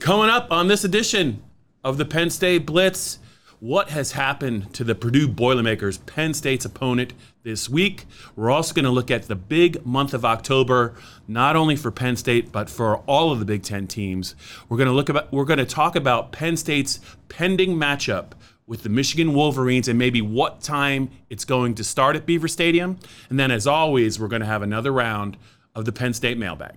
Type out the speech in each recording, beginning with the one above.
Coming up on this edition of the Penn State Blitz, what has happened to the Purdue Boilermakers, Penn State's opponent this week? We're also going to look at the big month of October, not only for Penn State, but for all of the Big Ten teams. We're going to talk about Penn State's pending matchup with the Michigan Wolverines and maybe what time it's going to start at Beaver Stadium. And then, as always, we're going to have another round of the Penn State mailbag.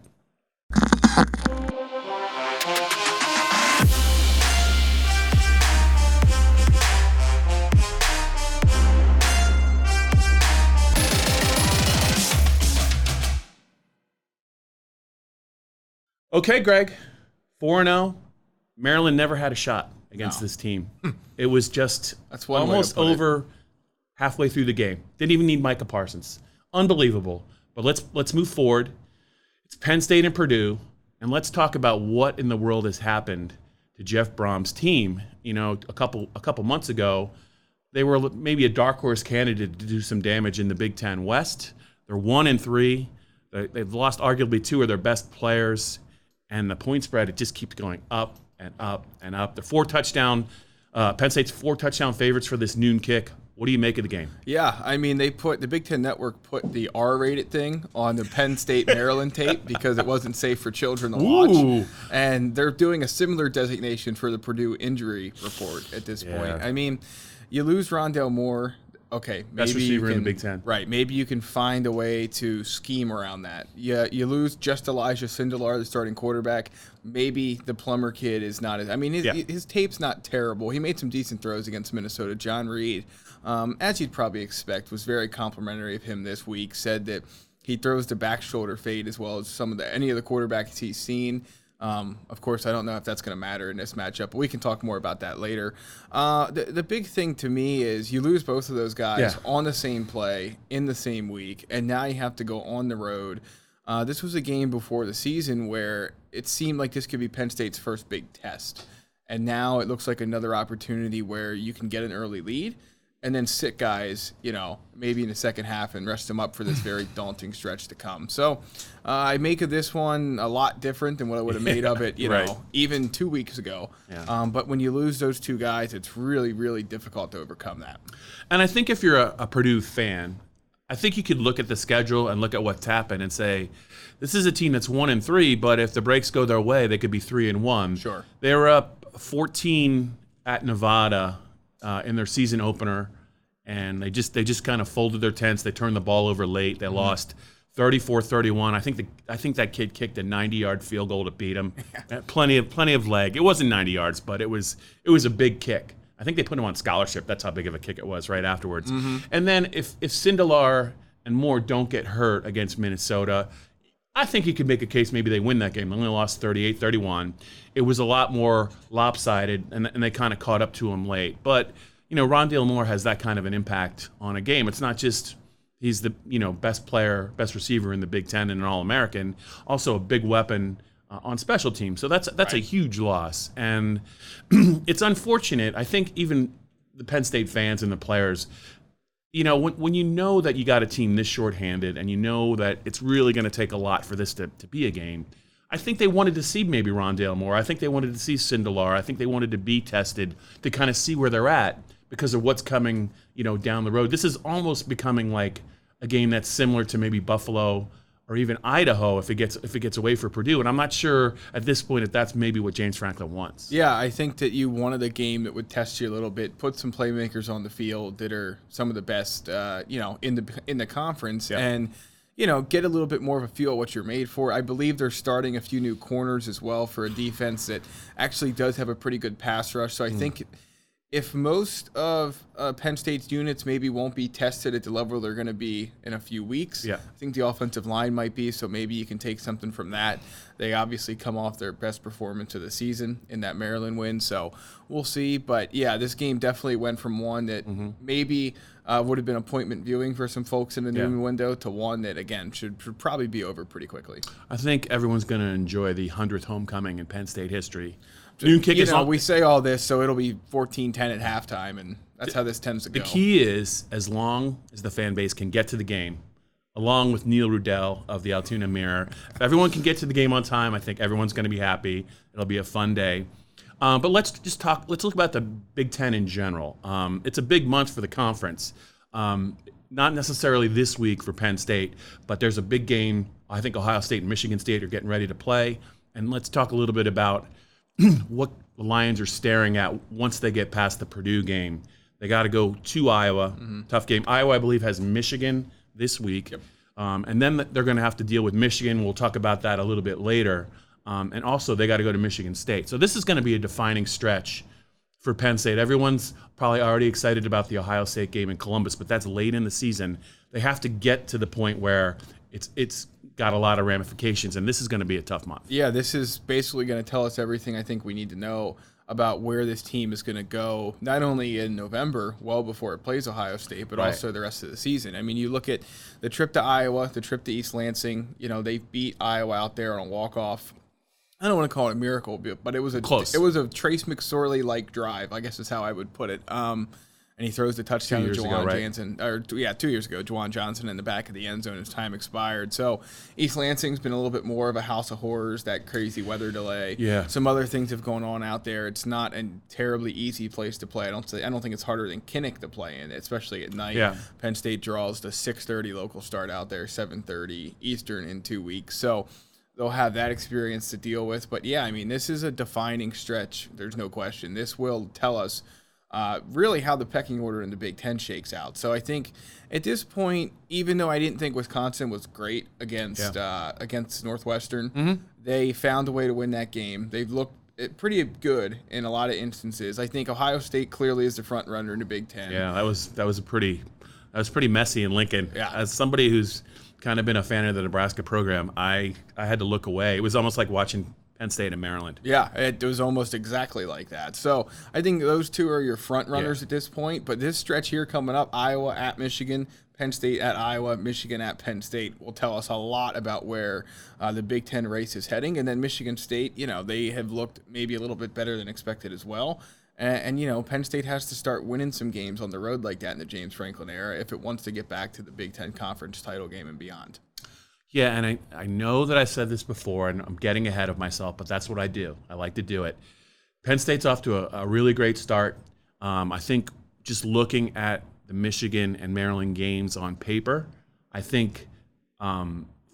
Okay, Greg, 4-0. Maryland never had a shot against this team. It was just almost over halfway through the game. Didn't even need Micah Parsons. Unbelievable. But let's move forward. It's Penn State and Purdue, and let's talk about what in the world has happened to Jeff Brohm's team. You know, a couple months ago, they were maybe a dark horse candidate to do some damage in the Big Ten West. They're 1-3. They've lost arguably two of their best players. And the point spread, it just keeps going up and up and up. The Penn State's 4-touchdown favorites for this noon kick. What do you make of the game? Yeah, I mean, the Big Ten Network put the R-rated thing on the Penn State Maryland tape because it wasn't safe for children to watch. And they're doing a similar designation for the Purdue injury report at this point. I mean, you lose Rondale Moore. Okay, maybe best receiver in the Big Ten. Right, maybe you can find a way to scheme around that. You lose just Elijah Sindelair, the starting quarterback. Maybe the Plummer kid is not as. I mean, his tape's not terrible. He made some decent throws against Minnesota. John Reed, as you'd probably expect, was very complimentary of him this week. Said that he throws the back shoulder fade as well as any of the quarterbacks he's seen. Of course, I don't know if that's going to matter in this matchup, but we can talk more about that later. The big thing to me is you lose both of those guys on the same play in the same week, and now you have to go on the road. This was a game before the season where it seemed like this could be Penn State's first big test, and now it looks like another opportunity where you can get an early lead and then sit guys, maybe in the second half and rest them up for this very daunting stretch to come. So I make of this one a lot different than what I would have made of it, even 2 weeks ago. Yeah. But when you lose those two guys, it's really, really difficult to overcome that. And I think if you're a Purdue fan, I think you could look at the schedule and look at what's happened and say, this is a team that's 1-3, but if the breaks go their way, they could be 3-1. Sure. They were up 14 at Nevada in their season opener, and they just kind of folded their tents. They turned the ball over late. They lost 34-31. I think that kid kicked a 90-yard field goal to beat them. Plenty of leg. It wasn't 90 yards, but it was a big kick. I think they put him on scholarship. That's how big of a kick it was right afterwards. And then if Sindelair and Moore don't get hurt against Minnesota, I think you could make a case maybe they win that game. They only lost 38-31. It was a lot more lopsided, and they kind of caught up to him late. But, Rondale Moore has that kind of an impact on a game. It's not just he's the, best player, best receiver in the Big Ten and an All-American, also a big weapon on special teams. So that's a huge loss. And it's unfortunate. I think even the Penn State fans and the players, when you know that you got a team this shorthanded and you know that it's really going to take a lot for this to be a game, I think they wanted to see maybe Rondale Moore. I think they wanted to see Sindelair. I think they wanted to be tested to kind of see where they're at because of what's coming, down the road. This is almost becoming like a game that's similar to maybe Buffalo or even Idaho if it gets away for Purdue. And I'm not sure at this point if that's maybe what James Franklin wants. Yeah, I think that you wanted a game that would test you a little bit, put some playmakers on the field that are some of the best, in the conference, and get a little bit more of a feel of what you're made for. I believe they're starting a few new corners as well for a defense that actually does have a pretty good pass rush. So I think if most of Penn State's units maybe won't be tested at the level they're going to be in a few weeks, I think the offensive line might be, so maybe you can take something from that. They obviously come off their best performance of the season in that Maryland win, so we'll see. But, yeah, this game definitely went from one that maybe would have been appointment viewing for some folks in the noon window to one that, again, should probably be over pretty quickly. I think everyone's going to enjoy the 100th homecoming in Penn State history. Noon kick is we say all this, so it'll be 14-10 at halftime, and that's how this tends to go. The key is, as long as the fan base can get to the game along with Neil Rudell of the Altoona Mirror. If everyone can get to the game on time, I think everyone's going to be happy. It'll be a fun day. But let's look about the Big Ten in general. It's a big month for the conference. Not necessarily this week for Penn State, but there's a big game. I think Ohio State and Michigan State are getting ready to play. And let's talk a little bit about what the Lions are staring at once they get past the Purdue game. They got to go to Iowa. Tough game. Iowa, I believe, has Michigan this week. Yep. And then they're going to have to deal with Michigan. We'll talk about that a little bit later. And also, they got to go to Michigan State. So this is going to be a defining stretch for Penn State. Everyone's probably already excited about the Ohio State game in Columbus, but that's late in the season. They have to get to the point where it's got a lot of ramifications, and this is going to be a tough month. Yeah, this is basically going to tell us everything I think we need to know about where this team is going to go, not only in November, well before it plays Ohio State, but also the rest of the season. I mean, you look at the trip to Iowa, the trip to East Lansing. You know, they beat Iowa out there on a walk-off. I don't want to call it a miracle, but it was close. It was a Trace McSorley-like drive, I guess is how I would put it. And he throws the touchdown to Juwan Johnson. 2 years ago, Juwan Johnson in the back of the end zone as time expired. So East Lansing's been a little bit more of a house of horrors, that crazy weather delay. Yeah. Some other things have gone on out there. It's not a terribly easy place to play. I don't think it's harder than Kinnick to play in, especially at night. Yeah. Penn State draws the 6:30 local start out there, 7:30 Eastern in 2 weeks. So they'll have that experience to deal with. But, yeah, I mean, this is a defining stretch. There's no question. This will tell us really how the pecking order in the Big Ten shakes out. So I think at this point, even though I didn't think Wisconsin was great against Northwestern, they found a way to win that game. They've looked pretty good in a lot of instances. I think Ohio State clearly is the front runner in the Big Ten. Yeah, that was pretty messy in Lincoln. Yeah. As somebody who's kind of been a fan of the Nebraska program, I had to look away. It was almost like watching Penn State and Maryland. Yeah, it was almost exactly like that. So I think those two are your front runners at this point. But this stretch here coming up, Iowa at Michigan, Penn State at Iowa, Michigan at Penn State, will tell us a lot about where the Big Ten race is heading. And then Michigan State, they have looked maybe a little bit better than expected as well. And Penn State has to start winning some games on the road like that in the James Franklin era if it wants to get back to the Big Ten Conference title game and beyond. Yeah, and I know that I said this before, and I'm getting ahead of myself, but that's what I do. I like to do it. Penn State's off to a really great start. I think just looking at the Michigan and Maryland games on paper, I think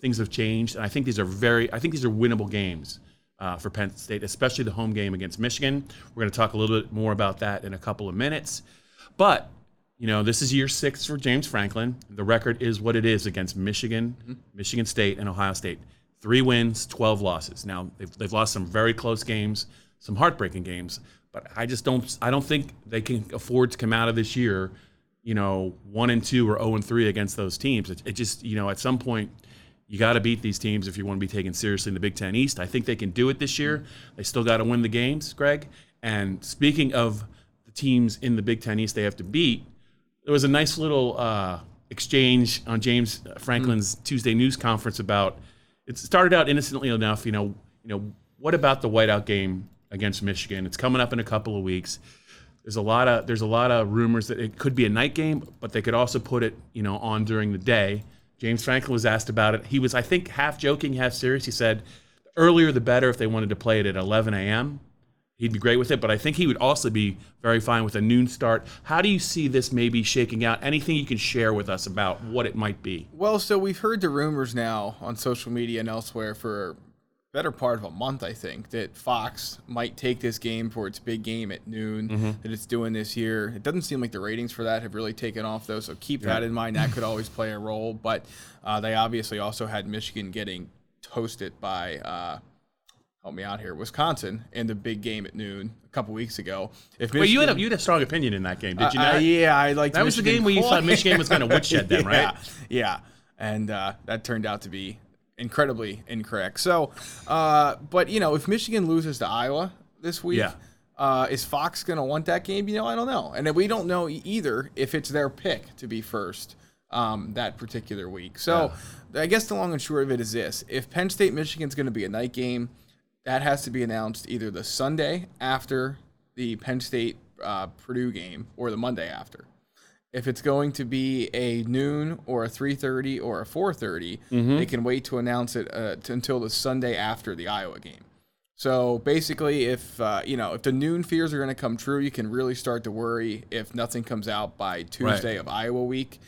things have changed, and I think these are winnable games for Penn State, especially the home game against Michigan. We're going to talk a little bit more about that in a couple of minutes, but this is year 6 for James Franklin. The record is what it is against Michigan, Michigan State, and Ohio State. 3 wins, 12 losses. Now, they've lost some very close games, some heartbreaking games, but I don't think they can afford to come out of this year, 1-2 or 0-3 against those teams. It just, at some point, you got to beat these teams if you want to be taken seriously in the Big Ten East. I think they can do it this year. They still got to win the games, Greg. And speaking of the teams in the Big Ten East they have to beat, there was a nice little exchange on James Franklin's Tuesday news conference about. It started out innocently enough. What about the whiteout game against Michigan? It's coming up in a couple of weeks. There's a lot of rumors that it could be a night game, but they could also put it on during the day. James Franklin was asked about it. He was, I think, half joking, half serious. He said, the earlier the better if they wanted to play it at 11 a.m. He'd be great with it, but I think he would also be very fine with a noon start. How do you see this maybe shaking out? Anything you can share with us about what it might be? Well, so we've heard the rumors now on social media and elsewhere for a better part of a month, I think, that Fox might take this game for its big game at noon that it's doing this year. It doesn't seem like the ratings for that have really taken off, though, so keep that in mind. That could always play a role, but they obviously also had Michigan getting toasted by help me out here, Wisconsin in the big game at noon a couple weeks ago. Well, you had a strong opinion in that game, did you not? Yeah, I liked that. Was the game where you thought Michigan was going to woodshed them, right? Yeah, and that turned out to be incredibly incorrect. So, but if Michigan loses to Iowa this week, is Fox going to want that game? I don't know, and we don't know either if it's their pick to be first that particular week. So, I guess the long and short of it is this: if Penn State Michigan's going to be a night game, that has to be announced either the Sunday after the Penn State Purdue game or the Monday after. If it's going to be a noon or a 3:30 or a 4:30, they can wait to announce it until the Sunday after the Iowa game. So basically, if the noon fears are going to come true, you can really start to worry if nothing comes out by Tuesday of Iowa week.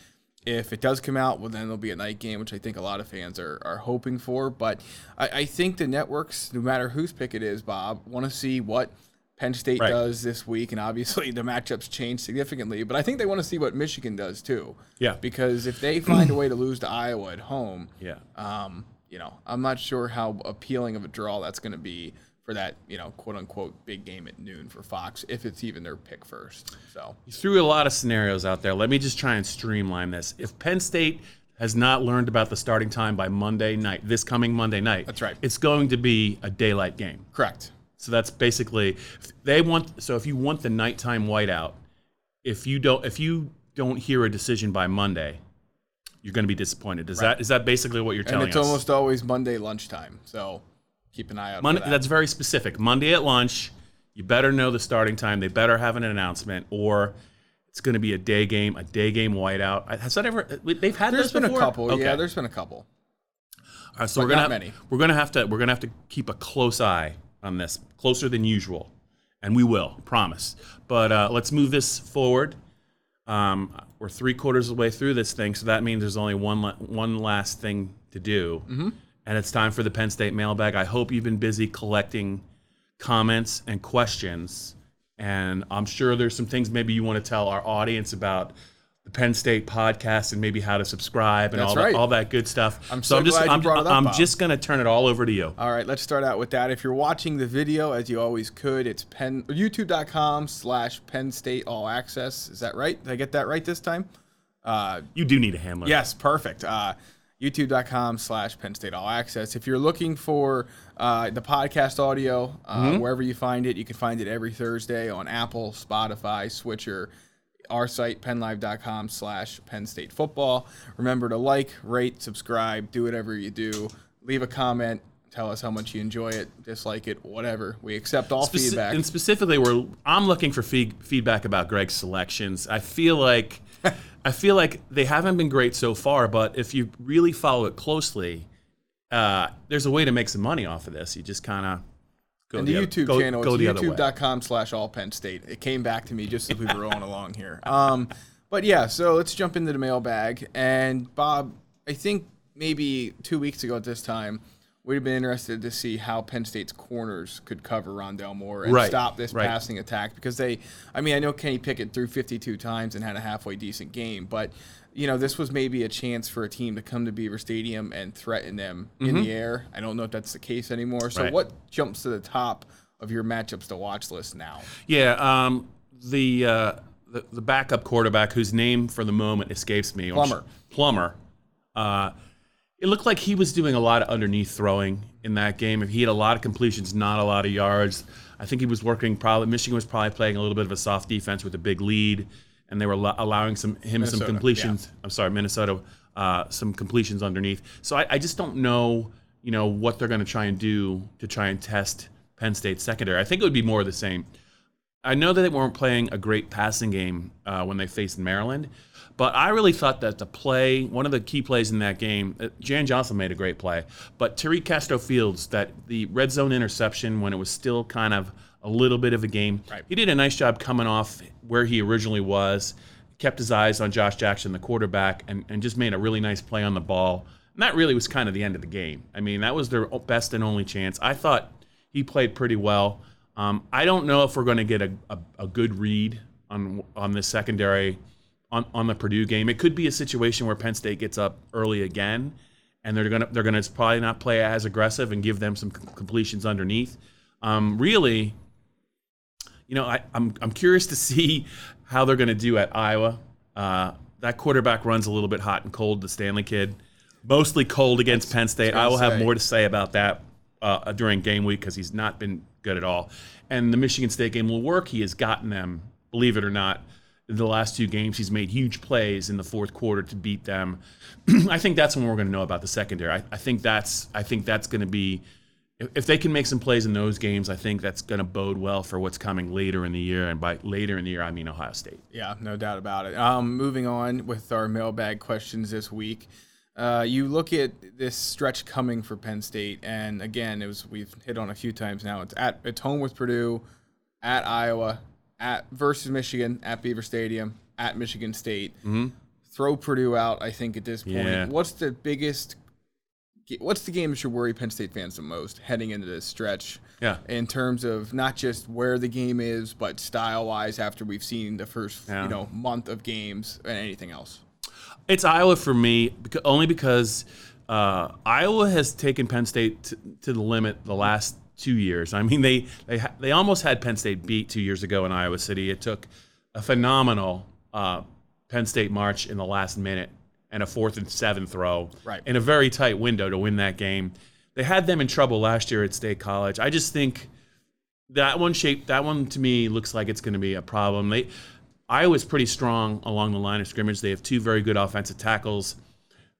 If it does come out, well, then there'll be a night game, which I think a lot of fans are hoping for. But I think the networks, no matter whose pick it is, Bob, want to see what Penn State does this week. And obviously the matchups change significantly. But I think they want to see what Michigan does, too. Yeah. Because if they find a way to lose to Iowa at home, I'm not sure how appealing of a draw that's going to be for that, quote-unquote big game at noon for Fox, if it's even their pick first. So you threw a lot of scenarios out there. Let me just try and streamline this. If Penn State has not learned about the starting time by Monday night, this coming Monday night, that's right, it's going to be a daylight game. Correct. So that's basically if you want the nighttime whiteout, if you don't hear a decision by Monday, you're going to be disappointed. Is that basically what you're telling us? And it's almost always Monday lunchtime. So keep an eye out for that. That's very specific. Monday at lunch, you better know the starting time. They better have an announcement, or it's going to be a day game whiteout. Has that ever? They've had There's this before? Been a couple. Okay. Yeah, there's been a couple. All right, so we're gonna have to keep a close eye on this, closer than usual, and we will, promise. But let's move this forward. We're 3/4 of the way through this thing, so that means there's only one last thing to do. Mm-hmm. And it's time for the Penn State mailbag. I hope you've been busy collecting comments and questions. And I'm sure there's some things maybe you want to tell our audience about the Penn State podcast and maybe how to subscribe and all that good stuff. I'm glad you brought it up, I'm Bob. just going to turn it all over to you. All right, let's start out with that. If you're watching the video, as you always could, it's youtube.com/Penn State All Access. Is that right? Did I get that right this time? You do need a handler. Yes, perfect. youtube.com/Penn State All Access. If you're looking for the podcast audio, wherever you find it, you can find it every Thursday on Apple, Spotify, Switcher, our site, pennlive.com/Penn State Football. Remember to like, rate, subscribe, do whatever you do. Leave a comment. Tell us how much you enjoy it, dislike it, whatever. We accept all feedback. And specifically, I'm looking for feedback about Greg's selections. I feel like they haven't been great so far, but if you really follow it closely, there's a way to make some money off of this. You just kind of go and the YouTube other, channel go is youtube.com/allpennstate. It came back to me just as we were rolling along here. But yeah, so let's jump into the mailbag. And Bob, I think maybe 2 weeks ago at this time, we'd have been interested to see how Penn State's corners could cover Rondale Moore and stop this passing attack, because I know Kenny Pickett threw 52 times and had a halfway decent game, but this was maybe a chance for a team to come to Beaver Stadium and threaten them in the air. I don't know if that's the case anymore. So what jumps to the top of your matchups to watch list now? Yeah, the backup quarterback whose name for the moment escapes me. Plummer. It looked like he was doing a lot of underneath throwing in that game. He had a lot of completions, not a lot of yards. I think he was working Michigan was probably playing a little bit of a soft defense with a big lead, and they were allowing some completions. Yeah. I'm sorry, Minnesota, some completions underneath. So I just don't know, what they're going to try and do to try and test Penn State's secondary. I think it would be more of the same. I know that they weren't playing a great passing game when they faced Maryland, but I really thought that one of the key plays in that game, Jan Johnson made a great play, but Tariq Castro-Fields, the red zone interception when it was still kind of a little bit of a game, he did a nice job coming off where he originally was, kept his eyes on Josh Jackson, the quarterback, and just made a really nice play on the ball. And that really was kind of the end of the game. I mean, that was their best and only chance. I thought he played pretty well. I don't know if we're going to get a good read on this secondary on the Purdue game. It could be a situation where Penn State gets up early again, and they're gonna probably not play as aggressive and give them some completions underneath. Really, I'm curious to see how they're gonna do at Iowa. That quarterback runs a little bit hot and cold. The Stanley kid, mostly cold against Penn State. I will have more to say about that during game week because he's not been good at all. And the Michigan State game will work. He has gotten them, believe it or not, in the last two games. He's made huge plays in the fourth quarter to beat them. I think that's when we're going to know about the secondary. I think that's going to be if they can make some plays in those games, I think that's going to bode well for what's coming later in the year. And by later in the year, I mean Ohio State. Yeah, no doubt about it. Moving on with our mailbag questions this week. You look at this stretch coming for Penn State, and again, we've hit on a few times now. It's home with Purdue, at Iowa, versus Michigan, at Beaver Stadium, at Michigan State. Mm-hmm. Throw Purdue out, I think, at this point. Yeah. What's the game that should worry Penn State fans the most heading into this stretch? Yeah. In terms of not just where the game is, but style-wise after we've seen the first month of games and anything else? It's Iowa for me, only because Iowa has taken Penn State to the limit the last 2 years. I mean, they almost had Penn State beat 2 years ago in Iowa City. It took a phenomenal Penn State march in the last minute and a 4th and 7 throw in a very tight window to win that game. They had them in trouble last year at State College. I just think that one to me looks like it's going to be a problem. Iowa's pretty strong along the line of scrimmage. They have 2 very good offensive tackles.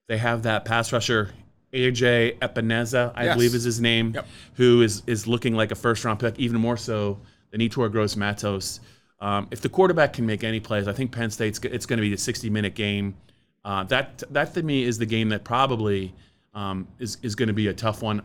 They have that pass rusher, AJ Epineza, I believe is his name, who is looking like a first-round pick, even more so than Yetur Gross-Matos. If the quarterback can make any plays, I think Penn State's it's going to be a 60-minute game. That to me is the game that probably is going to be a tough one.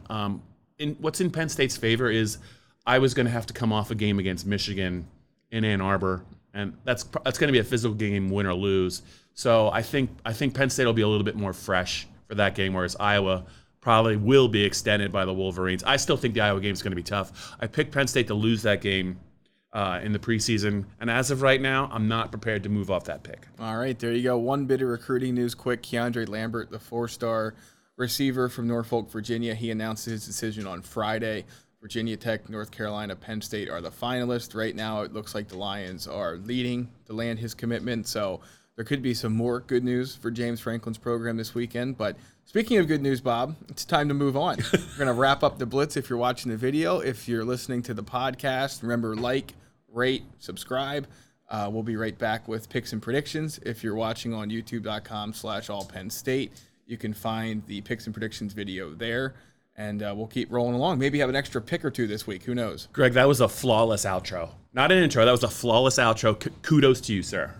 What's in Penn State's favor is I was going to have to come off a game against Michigan in Ann Arbor, and that's going to be a physical game, win or lose. So I think Penn State will be a little bit more fresh for that game, whereas Iowa probably will be extended by the Wolverines. I still think the Iowa game is going to be tough. I picked Penn State to lose that game in the preseason, and as of right now, I'm not prepared to move off that pick. All right, there you go. One bit of recruiting news quick. Keandre Lambert, the 4-star receiver from Norfolk, Virginia, he announced his decision on Friday. Virginia Tech, North Carolina, Penn State are the finalists. Right now, it looks like the Lions are leading to land his commitment, so there could be some more good news for James Franklin's program this weekend. But speaking of good news, Bob, it's time to move on. We're going to wrap up the Blitz if you're watching the video. If you're listening to the podcast, remember, like, rate, subscribe. We'll be right back with picks and predictions. If you're watching on youtube.com/allpennstate, you can find the picks and predictions video there. And we'll keep rolling along. Maybe have an extra pick or two this week. Who knows? Greg, that was a flawless outro. Not an intro. That was a flawless outro. Kudos to you, sir.